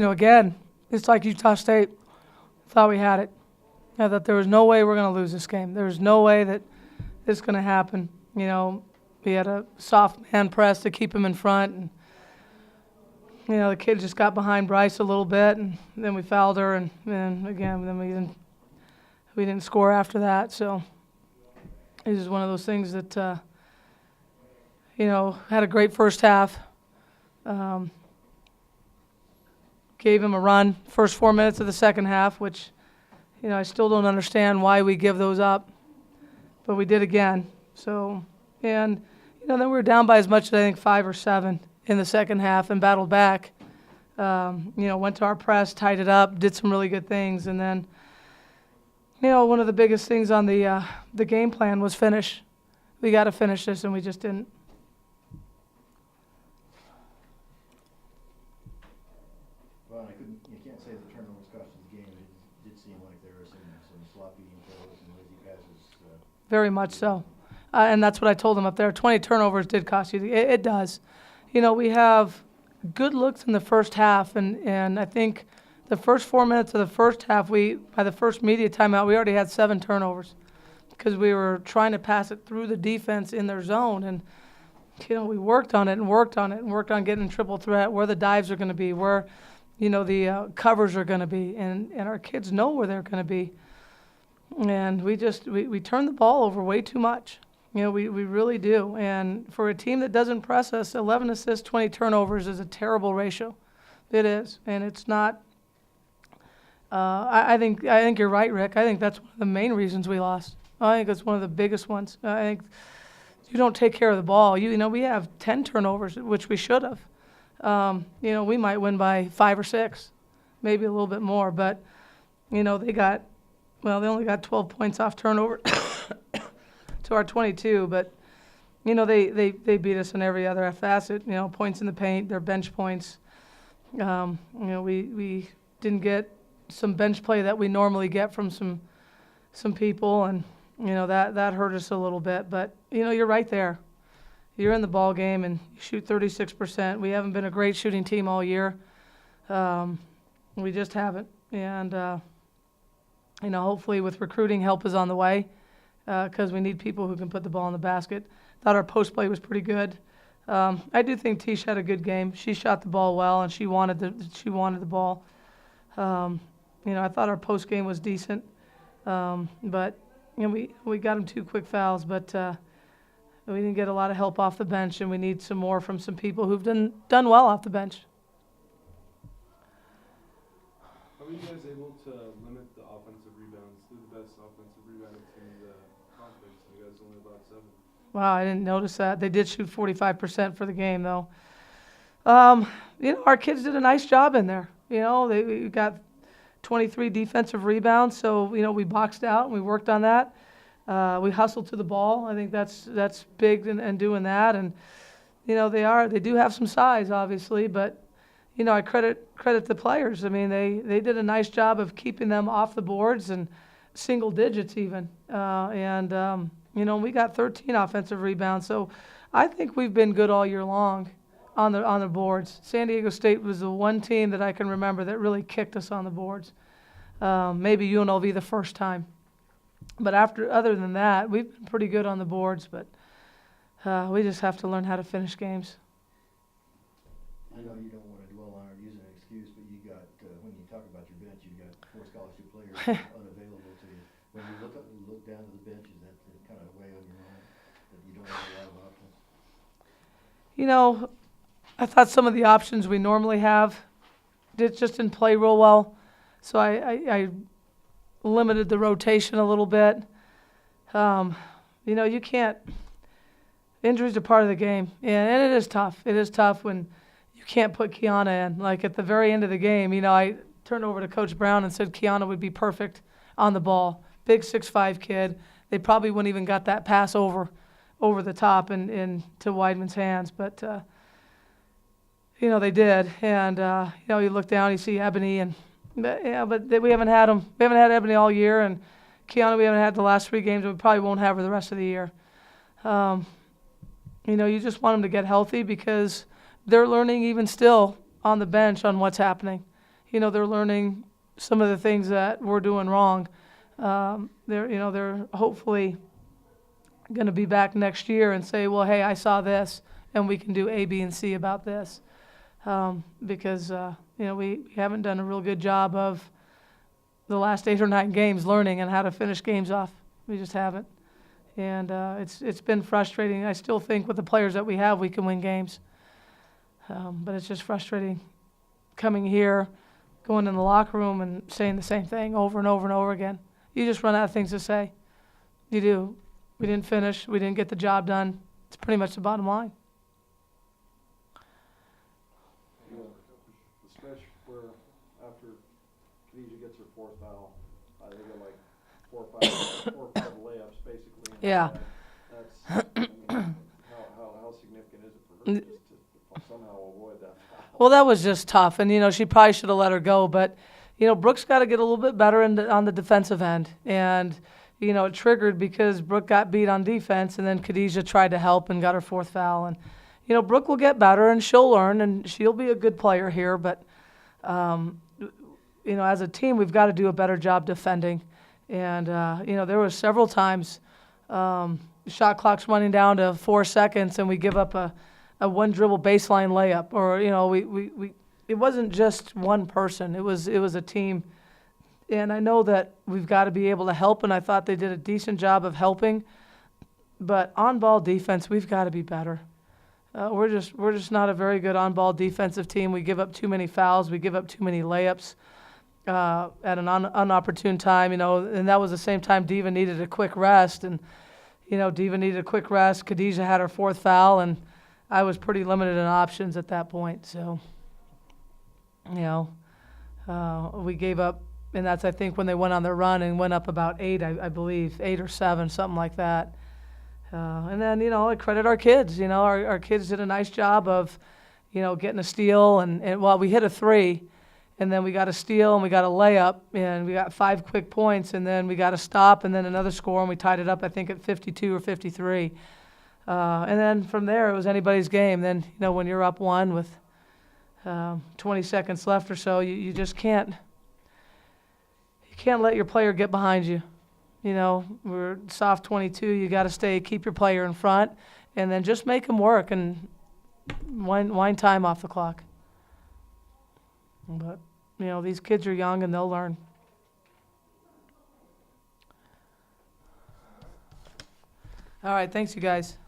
again, it's like Utah State thought we had it. I thought there was no way we're going to lose this game. There was no way that this is going to happen. We had a soft man press to keep him in front, and the kid just got behind Bryce a little bit, and then we fouled her, and then we didn't score after that. So it was one of those things that had a great first half. Gave him a run first 4 minutes of the second half, which I still don't understand why we give those up, but we did again. So then we were down by as much as I think 5 or 7 in the second half and battled back. Went to our press, tied it up, did some really good things, and then one of the biggest things on the game plan was finish. We got to finish this, and we just didn't. Well, you can't say the turnovers cost you the game. It did seem like there were some sloppy throws and lazy passes. Very much so. And that's what I told them up there. 20 turnovers did cost you. It does. We have good looks in the first half, and I think the first 4 minutes of the first half, by the first media timeout, we already had 7 turnovers because we were trying to pass it through the defense in their zone. And, we worked on it and worked on it and worked on getting triple threat, where the dives are going to be, where, the covers are going to be. And our kids know where they're going to be. And we turn the ball over way too much. We really do. And for a team that doesn't press us, 11 assists, 20 turnovers is a terrible ratio. It is. And it's not. I think you're right, Rick. I think that's one of the main reasons we lost. I think it's one of the biggest ones. I think you don't take care of the ball. We have 10 turnovers, which we should have. We might win by 5 or 6, maybe a little bit more. But, they only got 12 points off turnover to our 22. But, they beat us in every other facet. Points in the paint, their bench points. We didn't get some bench play that we normally get from some people, and that hurt us a little bit. But you're right there. You're in the ball game and you shoot 36%. We haven't been a great shooting team all year. We just haven't. And hopefully with recruiting, help is on the way, because we need people who can put the ball in the basket. Thought our post play was pretty good. I do think Tish had a good game. She shot the ball well, and she wanted the ball. I thought our post game was decent, but we got them 2 quick fouls, but we didn't get a lot of help off the bench, and we need some more from some people who've done well off the bench. How were you guys able to limit the offensive rebounds? They're the best offensive rebounding team in the conference. You guys only allowed 7. Wow, I didn't notice that. They did shoot 45% for the game, though. Our kids did a nice job in there. We got 23 defensive rebounds, so we boxed out and we worked on that. We hustled to the ball. I think that's big and doing that. And they do have some size, obviously, but I credit the players. I mean, they did a nice job of keeping them off the boards and single digits even. We got 13 offensive rebounds, so I think we've been good all year long on the boards. San Diego State was the one team that I can remember that really kicked us on the boards. Maybe UNLV the first time. But other than that, we've been pretty good on the boards, but we just have to learn how to finish games. I know you don't want to dwell on or use an excuse, but you got, when you talk about your bench, you got 4 scholarship players unavailable to you. When you look down to the bench, is that kind of way on your mind, that you don't have a lot of options? I thought some of the options we normally have just didn't play real well, so I limited the rotation a little bit. You can't. Injuries are part of the game, and it is tough. It is tough when you can't put Kiana in. Like at the very end of the game, I turned over to Coach Brown and said Kiana would be perfect on the ball. Big 6'5" kid. They probably wouldn't even got that pass over the top and into Weidman's hands, but they did. And you look down, you see Ebony, but we haven't had him. We haven't had Ebony all year, and Kiana we haven't had the last 3 games, and we probably won't have her the rest of the year. You just want them to get healthy because they're learning even still on the bench on what's happening. they're learning some of the things that we're doing wrong. They're hopefully going to be back next year and say, well, hey, I saw this, and we can do A, B, and C about this. Because we haven't done a real good job of the last 8 or 9 games learning and how to finish games off. We just haven't. And it's been frustrating. I still think with the players that we have, we can win games. But it's just frustrating coming here, going in the locker room and saying the same thing over and over and over again. You just run out of things to say. You do. We didn't finish. We didn't get the job done. It's pretty much the bottom line. The stretch where after Khadijah gets her 4th foul, they get like 4 or 5 layups basically. Yeah. That's, how significant is it for her just to somehow avoid that foul? Well, that was just tough, and she probably should have let her go. But Brooke's got to get a little bit better on the defensive end, and it triggered because Brooke got beat on defense, and then Khadijah tried to help and got her 4th foul. And Brooke will get better, and she'll learn, and she'll be a good player here. But as a team, we've got to do a better job defending. And there was several times shot clock's running down to 4 seconds, and we give up a one dribble baseline layup, or it wasn't just one person. It was a team. And I know that we've got to be able to help, and I thought they did a decent job of helping. But on-ball defense, we've got to be better. We're just not a very good on-ball defensive team. We give up too many fouls. We give up too many layups at an unopportune time. And that was the same time Diva needed a quick rest, and Diva needed a quick rest. Khadijah had her 4th foul, and I was pretty limited in options at that point. So, we gave up. And that's, I think, when they went on their run and went up about 8, I believe, 8 or 7, something like that. And then, I credit our kids. Our kids did a nice job of, getting a steal. And we hit a 3, and then we got a steal, and we got a layup, and we got 5 quick points, and then we got a stop, and then another score, and we tied it up, I think, at 52 or 53. And then from there, it was anybody's game. Then, when you're up 1 with 20 seconds left or so, you just can't. You can't let your player get behind you. We're soft 22. You got to keep your player in front, and then just make them work and wind time off the clock. But, these kids are young and they'll learn. All right, thanks, you guys.